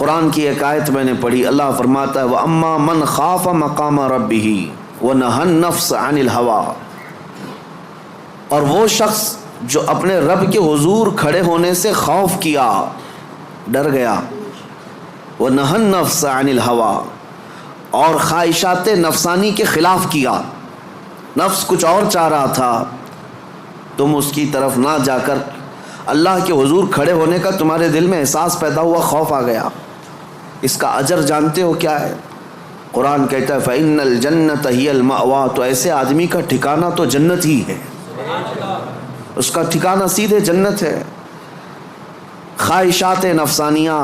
قرآن کی ایک آیت میں نے پڑھی، اللہ فرماتا ہے وَأَمَّا مَنْ خَافَ مَقَامَ رَبِّهِ وَنَهَى النَّفْسَ عَنِ الْهَوَىٰ، اور وہ شخص جو اپنے رب کے حضور کھڑے ہونے سے خوف کیا، ڈر گیا، وَنَهَى النَّفْسَ عَنِ الْهَوَىٰ، اور خواہشات نفسانی کے خلاف کیا، نفس کچھ اور چاہ رہا تھا، تم اس کی طرف نہ جا کر اللہ کے حضور کھڑے ہونے کا تمہارے دل میں احساس پیدا ہوا، خوف آ گیا، اس کا اجر جانتے ہو کیا ہے؟ قرآن کہتا ہے فَإِنَّ الْجَنَّةَ هِيَ الْمَأْوَىٰ، تو ایسے آدمی کا ٹھکانہ تو جنت ہی ہے، اس کا ٹھکانہ سیدھے جنت ہے۔ خواہشات نفسانیہ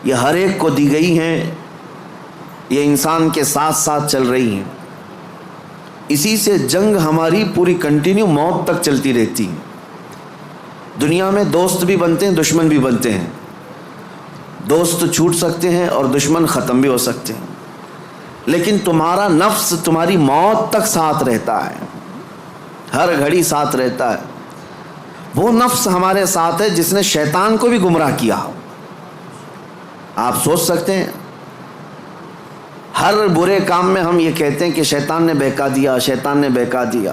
یہ ہر ایک کو دی گئی ہیں، یہ انسان کے ساتھ ساتھ چل رہی ہیں، اسی سے جنگ ہماری پوری کنٹینیو موت تک چلتی رہتی ہے۔ دنیا میں دوست بھی بنتے ہیں، دشمن بھی بنتے ہیں، دوست چھوٹ سکتے ہیں اور دشمن ختم بھی ہو سکتے ہیں، لیکن تمہارا نفس تمہاری موت تک ساتھ رہتا ہے، ہر گھڑی ساتھ رہتا ہے۔ وہ نفس ہمارے ساتھ ہے جس نے شیطان کو بھی گمراہ کیا۔ آپ سوچ سکتے ہیں ہر برے کام میں ہم یہ کہتے ہیں کہ شیطان نے بہکا دیا، شیطان نے بہکا دیا،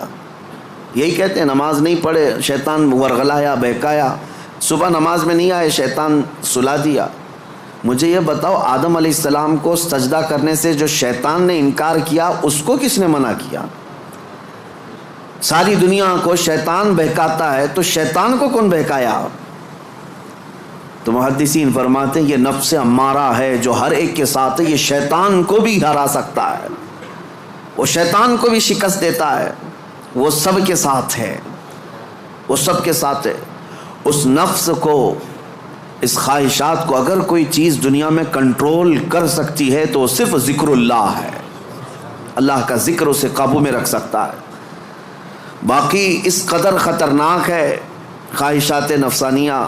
یہی کہتے ہیں، نماز نہیں پڑھے شیطان ورغلایا بہکایا، صبح نماز میں نہیں آئے شیطان سلا دیا۔ مجھے یہ بتاؤ آدم علیہ السلام کو سجدہ کرنے سے جو شیطان نے انکار کیا اس کو کس نے منع کیا؟ ساری دنیا کو شیطان بہکاتا ہے تو شیطان کو کون بہکایا؟ تو محدثین فرماتے ہیں یہ نفس امارہ ہے جو ہر ایک کے ساتھ ہے، یہ شیطان کو بھی ہرا سکتا ہے، وہ شیطان کو بھی شکست دیتا ہے، وہ سب کے ساتھ ہے، وہ سب کے ساتھ ہے۔ اس نفس کو، اس خواہشات کو اگر کوئی چیز دنیا میں کنٹرول کر سکتی ہے تو وہ صرف ذکر اللہ ہے، اللہ کا ذکر اسے قابو میں رکھ سکتا ہے۔ باقی اس قدر خطرناک ہے خواہشات نفسانیہ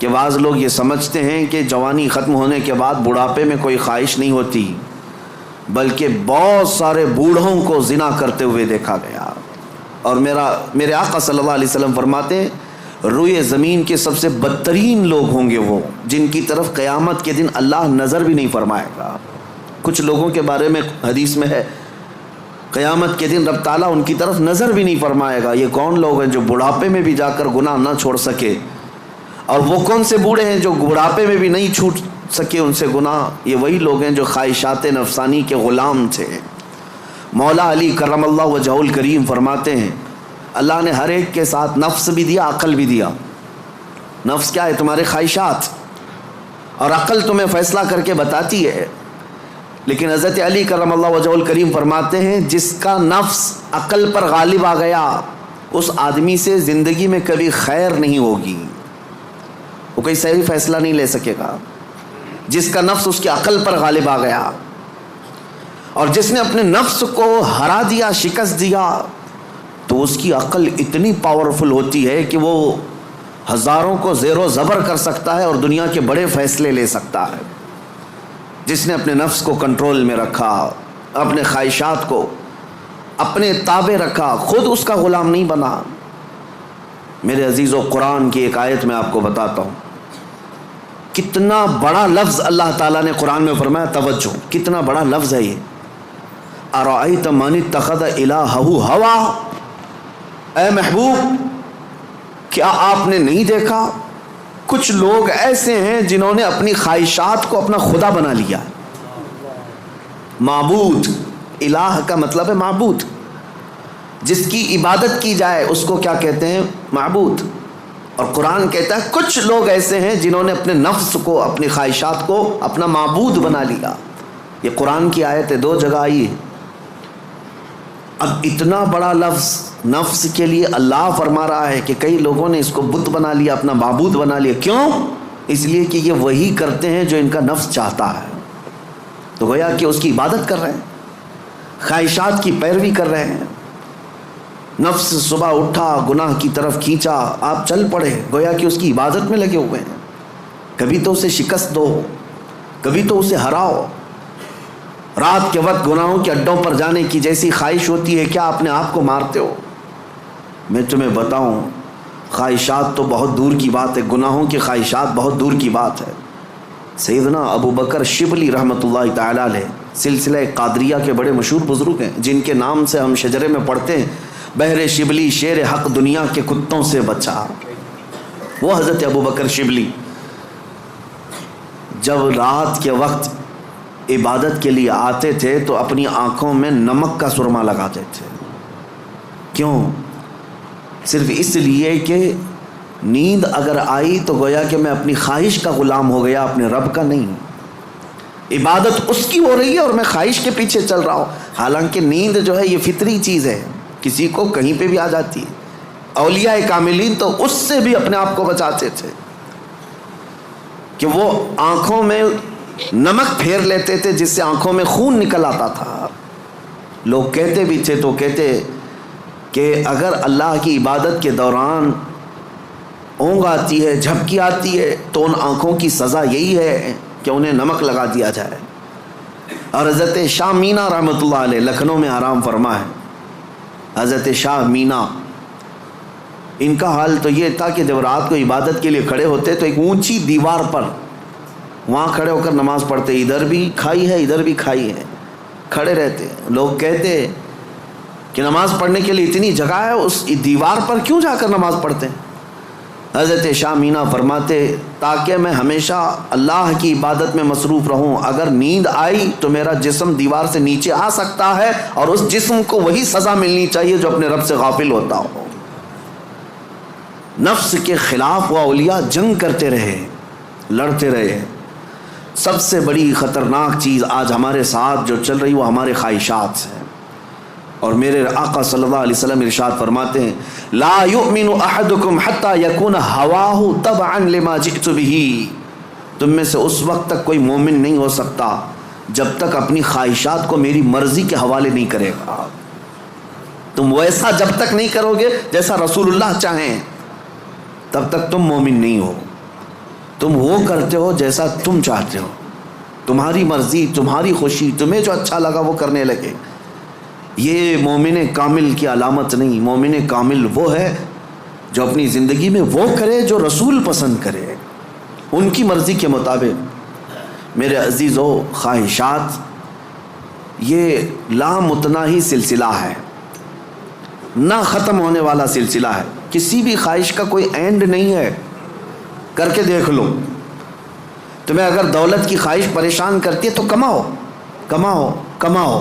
کہ بعض لوگ یہ سمجھتے ہیں کہ جوانی ختم ہونے کے بعد بڑھاپے میں کوئی خواہش نہیں ہوتی، بلکہ بہت سارے بوڑھوں کو زنا کرتے ہوئے دیکھا گیا، اور میرے آقا صلی اللہ علیہ وسلم فرماتے ہیں روئے زمین کے سب سے بدترین لوگ ہوں گے وہ جن کی طرف قیامت کے دن اللہ نظر بھی نہیں فرمائے گا۔ کچھ لوگوں کے بارے میں حدیث میں ہے قیامت کے دن رب تعالیٰ ان کی طرف نظر بھی نہیں فرمائے گا۔ یہ کون لوگ ہیں جو بڑھاپے میں بھی جا کر گناہ نہ چھوڑ سکے؟ اور وہ کون سے بوڑھے ہیں جو بڑھاپے میں بھی نہیں چھوٹ سکے ان سے گناہ؟ یہ وہی لوگ ہیں جو خواہشات نفسانی کے غلام تھے۔ مولا علی کرم اللہ وجہہ الکریم فرماتے ہیں اللہ نے ہر ایک کے ساتھ نفس بھی دیا، عقل بھی دیا۔ نفس کیا ہے؟ تمہارے خواہشات، اور عقل تمہیں فیصلہ کر کے بتاتی ہے۔ لیکن حضرت علی کرم اللہ وجہہ الکریم فرماتے ہیں جس کا نفس عقل پر غالب آ گیا اس آدمی سے زندگی میں کبھی خیر نہیں ہوگی، وہ کوئی صحیح فیصلہ نہیں لے سکے گا۔ جس کا نفس اس کی عقل پر غالب آ گیا، اور جس نے اپنے نفس کو ہرا دیا، شکست دیا، تو اس کی عقل اتنی پاورفل ہوتی ہے کہ وہ ہزاروں کو زیر و زبر کر سکتا ہے اور دنیا کے بڑے فیصلے لے سکتا ہے۔ جس نے اپنے نفس کو کنٹرول میں رکھا، اپنے خواہشات کو اپنے تابع رکھا، خود اس کا غلام نہیں بنا۔ میرے عزیزو، قرآن کی ایک آیت میں آپ کو بتاتا ہوں، کتنا بڑا لفظ اللہ تعالیٰ نے قرآن میں فرمایا، توجہ کتنا بڑا لفظ ہے یہ، ارأیت من اتخذ الہہ ہوا، اے محبوب کیا آپ نے نہیں دیکھا کچھ لوگ ایسے ہیں جنہوں نے اپنی خواہشات کو اپنا خدا بنا لیا۔ معبود، الہ کا مطلب ہے معبود، جس کی عبادت کی جائے اس کو کیا کہتے ہیں؟ معبود۔ اور قرآن کہتا ہے کچھ لوگ ایسے ہیں جنہوں نے اپنے نفس کو، اپنی خواہشات کو اپنا معبود بنا لیا۔ یہ قرآن کی آیت ہے، 2 جگہ آئی ہے۔ اب اتنا بڑا لفظ نفس کے لیے اللہ فرما رہا ہے کہ کئی لوگوں نے اس کو بت بنا لیا، اپنا معبود بنا لیا۔ کیوں؟ اس لیے کہ یہ وہی کرتے ہیں جو ان کا نفس چاہتا ہے، تو گویا کہ اس کی عبادت کر رہے ہیں، خواہشات کی پیروی کر رہے ہیں۔ نفس صبح اٹھا، گناہ کی طرف کھینچا، آپ چل پڑے، گویا کہ اس کی عبادت میں لگے ہوئے ہیں۔ کبھی تو اسے شکست دو، کبھی تو اسے ہراؤ۔ رات کے وقت گناہوں کے اڈوں پر جانے کی جیسی خواہش ہوتی ہے، کیا اپنے آپ کو مارتے ہو؟ میں تمہیں بتاؤں، خواہشات تو بہت دور کی بات ہے، گناہوں کی خواہشات بہت دور کی بات ہے۔ سیدنا ابو بکر شبلی رحمۃ اللہ تعالیٰ علیہ سلسلہ قادریہ کے بڑے مشہور بزرگ ہیں، جن کے نام سے ہم شجرے میں پڑھتے ہیں بہر شبلی شیر حق دنیا کے کتوں سے بچا۔ وہ حضرت ابو بکر شبلی جب رات کے وقت عبادت کے لیے آتے تھے تو اپنی آنکھوں میں نمک کا سرما لگاتے تھے۔ کیوں؟ صرف اس لیے کہ نیند اگر آئی تو گویا کہ میں اپنی خواہش کا غلام ہو گیا، اپنے رب کا نہیں۔ عبادت اس کی ہو رہی ہے اور میں خواہش کے پیچھے چل رہا ہوں، حالانکہ نیند جو ہے یہ فطری چیز ہے، کسی کو کہیں پہ بھی آ جاتی ہے۔ اولیاء کاملین تو اس سے بھی اپنے آپ کو بچاتے تھے کہ وہ آنکھوں میں نمک پھیر لیتے تھے جس سے آنکھوں میں خون نکل آتا تھا۔ لوگ کہتے بھی تھے تو کہتے کہ اگر اللہ کی عبادت کے دوران اونگ آتی ہے، جھپکی آتی ہے، تو ان آنکھوں کی سزا یہی ہے کہ انہیں نمک لگا دیا جائے۔ اور حضرت شاہ مینا رحمۃ اللہ علیہ لکھنؤ میں آرام فرما ہے، حضرت شاہ مینا، ان کا حال تو یہ تھا کہ جب رات کو عبادت کے لیے کھڑے ہوتے تو ایک اونچی دیوار پر وہاں کھڑے ہو کر نماز پڑھتے، ادھر بھی کھائی ہے ادھر بھی کھائی ہے، کھڑے رہتے۔ لوگ کہتے کہ نماز پڑھنے کے لیے اتنی جگہ ہے، اس دیوار پر کیوں جا کر نماز پڑھتے ہیں؟ حضرت شاہ مینا فرماتے تاکہ میں ہمیشہ اللہ کی عبادت میں مصروف رہوں، اگر نیند آئی تو میرا جسم دیوار سے نیچے آ سکتا ہے اور اس جسم کو وہی سزا ملنی چاہیے جو اپنے رب سے غافل ہوتا ہو۔ نفس کے خلاف وہ اولیاء جنگ کرتے رہے، لڑتے رہے۔ سب سے بڑی خطرناک چیز آج ہمارے ساتھ جو چل رہی وہ ہمارے خواہشات ہیں، اور میرے آقا صلی اللہ علیہ وسلم ارشاد فرماتے ہیں لا یؤمن احدکم حتی یکون ہواہ تبعا لما جئت بہ، تم میں سے اس وقت تک کوئی مومن نہیں ہو سکتا جب تک اپنی خواہشات کو میری مرضی کے حوالے نہیں کرے گا۔ تم ویسا جب تک نہیں کرو گے جیسا رسول اللہ چاہیں تب تک تم مومن نہیں ہو۔ تم وہ کرتے ہو جیسا تم چاہتے ہو، تمہاری مرضی، تمہاری خوشی، تمہیں جو اچھا لگا وہ کرنے لگے۔ یہ مومن کامل کی علامت نہیں۔ مومن کامل وہ ہے جو اپنی زندگی میں وہ کرے جو رسول پسند کرے، ان کی مرضی کے مطابق۔ میرے عزیزو، خواہشات یہ لامتناہی سلسلہ ہے، نہ ختم ہونے والا سلسلہ ہے۔ کسی بھی خواہش کا کوئی اینڈ نہیں ہے، کر کے دیکھ لو۔ تمہیں اگر دولت کی خواہش پریشان کرتی ہے تو کماؤ کماؤ کماؤ،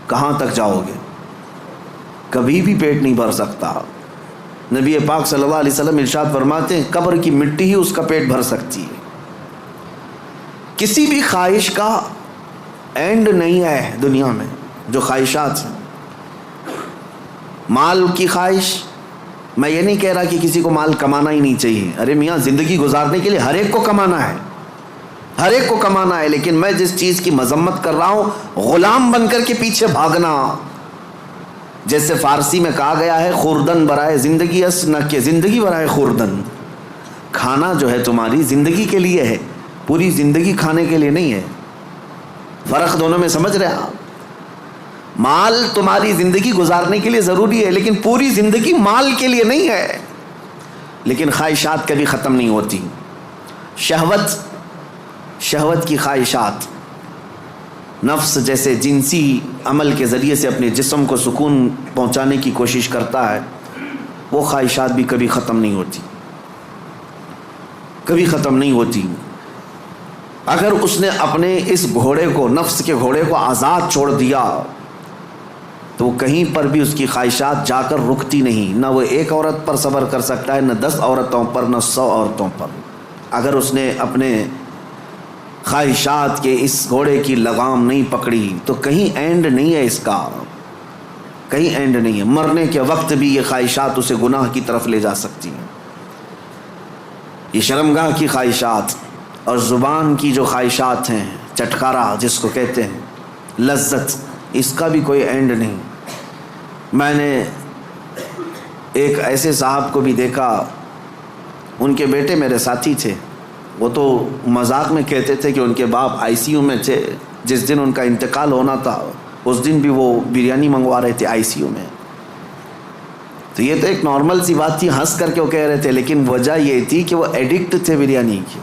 کہاں تک جاؤ گے؟ کبھی بھی پیٹ نہیں بھر سکتا۔ نبی پاک صلی اللہ علیہ وسلم ارشاد فرماتے ہیں قبر کی مٹی ہی اس کا پیٹ بھر سکتی ہے۔ کسی بھی خواہش کا اینڈ نہیں ہے دنیا میں، جو خواہشات ہیں۔ مال کی خواہش، میں یہ نہیں کہہ رہا کہ کسی کو مال کمانا ہی نہیں چاہیے، ارے میاں زندگی گزارنے کے لیے ہر ایک کو کمانا ہے، ہر ایک کو کمانا ہے، لیکن میں جس چیز کی مذمت کر رہا ہوں غلام بن کر کے پیچھے بھاگنا۔ جیسے فارسی میں کہا گیا ہے خوردن برائے زندگی اس نہ کہ زندگی برائے خوردن۔ کھانا جو ہے تمہاری زندگی کے لیے ہے، پوری زندگی کھانے کے لیے نہیں ہے۔ فرق دونوں میں سمجھ رہے آپ؟ مال تمہاری زندگی گزارنے کے لیے ضروری ہے، لیکن پوری زندگی مال کے لیے نہیں ہے۔ لیکن خواہشات کبھی ختم نہیں ہوتی۔ شہوت کی خواہشات، نفس جیسے جنسی عمل کے ذریعے سے اپنے جسم کو سکون پہنچانے کی کوشش کرتا ہے، وہ خواہشات بھی کبھی ختم نہیں ہوتی، کبھی ختم نہیں ہوتی۔ اگر اس نے اپنے اس گھوڑے کو، نفس کے گھوڑے کو آزاد چھوڑ دیا تو وہ کہیں پر بھی اس کی خواہشات جا کر رکتی نہیں۔ نہ وہ ایک عورت پر صبر کر سکتا ہے، نہ 10 عورتوں پر، نہ 100 عورتوں پر۔ اگر اس نے اپنے خواہشات کے اس گھوڑے کی لگام نہیں پکڑی تو کہیں اینڈ نہیں ہے اس کا، کہیں اینڈ نہیں ہے۔ مرنے کے وقت بھی یہ خواہشات اسے گناہ کی طرف لے جا سکتی ہیں۔ یہ شرمگاہ کی خواہشات اور زبان کی جو خواہشات ہیں، چٹکارا جس کو کہتے ہیں، لذت، اس کا بھی کوئی اینڈ نہیں۔ میں نے ایک ایسے صاحب کو بھی دیکھا، ان کے بیٹے میرے ساتھی تھے، وہ تو مذاق میں کہتے تھے کہ ان کے باپ ICU میں تھے، جس دن ان کا انتقال ہونا تھا اس دن بھی وہ بریانی منگوا رہے تھے ICU میں۔ تو یہ تو ایک نارمل سی بات تھی، ہنس کر کے وہ کہہ رہے تھے، لیکن وجہ یہ تھی کہ وہ ایڈکٹ تھے بریانی کی۔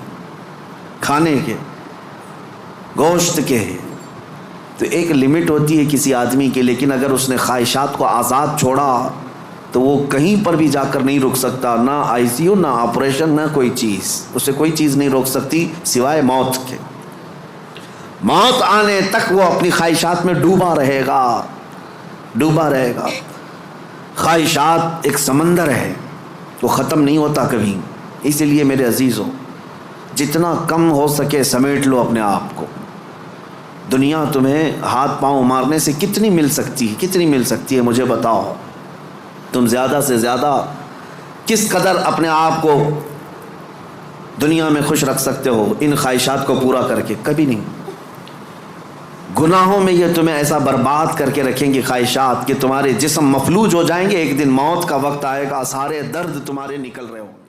کھانے کے، گوشت کے، تو ایک لمٹ ہوتی ہے کسی آدمی کی، لیکن اگر اس نے خواہشات کو آزاد چھوڑا تو وہ کہیں پر بھی جا کر نہیں رک سکتا، نہ آئی سی یو، نہ آپریشن، نہ کوئی چیز، اسے کوئی چیز نہیں روک سکتی سوائے موت کے۔ موت آنے تک وہ اپنی خواہشات میں ڈوبا رہے گا، ڈوبا رہے گا۔ خواہشات ایک سمندر ہے، وہ ختم نہیں ہوتا کبھی، اسی لیے میرے عزیزوں جتنا کم ہو سکے سمیٹ لو اپنے آپ کو۔ دنیا تمہیں ہاتھ پاؤں مارنے سے کتنی مل سکتی ہے، کتنی مل سکتی ہے مجھے بتاؤ؟ تم زیادہ سے زیادہ کس قدر اپنے آپ کو دنیا میں خوش رکھ سکتے ہو ان خواہشات کو پورا کر کے؟ کبھی نہیں۔ گناہوں میں یہ تمہیں ایسا برباد کر کے رکھیں گے خواہشات کہ تمہارے جسم مفلوج ہو جائیں گے، ایک دن موت کا وقت آئے گا، سارے درد تمہارے نکل رہے ہوں گے۔